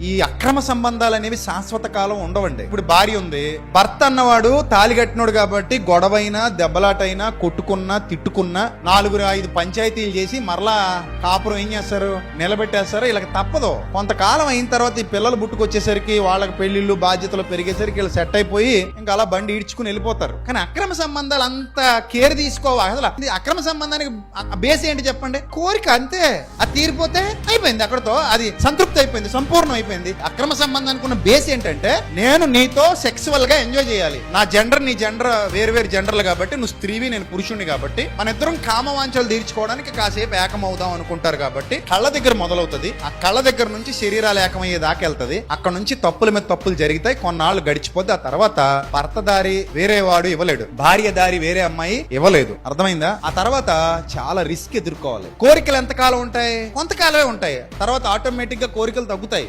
ఈ అక్రమ సంబంధాలు అనేవి శాశ్వత కాలం ఉండవండి. ఇప్పుడు భార్య ఉంది, భర్త అన్నవాడు తాళి కట్టినోడు కాబట్టి గొడవైనా దెబ్బలాటైనా కొట్టుకున్నా తిట్టుకున్నా 4-5 పంచాయతీలు చేసి మరలా కాపురం ఏం చేస్తారు, నిలబెట్టేస్తారు. ఇలా తప్పదు. కొంతకాలం అయిన తర్వాత ఈ పిల్లలు పుట్టుకొచ్చేసరికి వాళ్ళకి పెళ్లిళ్ళు బాధ్యతలు పెరిగేసరికి వీళ్ళు సెట్ అయిపోయి ఇంకా అలా బండి ఈడ్చుకుని వెళ్ళిపోతారు. కానీ అక్రమ సంబంధాలు అంత కేర్ తీసుకోవాలి. అసలు అక్రమ సంబంధానికి బేస్ ఏంటి చెప్పండి? కోరిక అంతే. అది తీరిపోతే అయిపోయింది, అక్కడతో అది సంతృప్తి అయిపోయింది, సంపూర్ణం అయిపోయింది. అక్రమ సంబంధానికి ఉన్న బేస్ ఏంటంటే నేను నీతో సెక్సువల్ గా ఎంజాయ్ చేయాలి. నా జెండర్ నీ జెండర్ వేరు జెండర్లు కాబట్టి, నువ్వు స్త్రీవి నేను పురుషుణ్ణి కాబట్టి మన ఇద్దరం కామవాంఛలు తీర్చుకోవడానికి కాసేపు ఏకమవుదాం అనుకుంటారు. కాబట్టి కళ్ళ దగ్గర మొదలవుతుంది. ఆ కళ్ళ దగ్గర నుంచి శరీరాలు ఏకమయ్యే దాకా వెళ్తది. అక్కడ నుంచి తప్పుల మీద తప్పులు జరుగుతాయి. కొన్నాళ్ళు గడిచిపోద్ది. ఆ తర్వాత భర్త దారి వేరే వాడు ఇవ్వలేడు, భార్య దారి వేరే అమ్మాయి ఇవ్వలేదు. అర్థమైందా? ఆ తర్వాత చాలా రిస్క్ ఎదుర్కోవాలి. కోరికలు ఎంతకాలం ఉంటాయి? కొంతకాలమే ఉంటాయి. తర్వాత ఆటోమేటిక్ గా కోరికలు తగ్గుతాయి.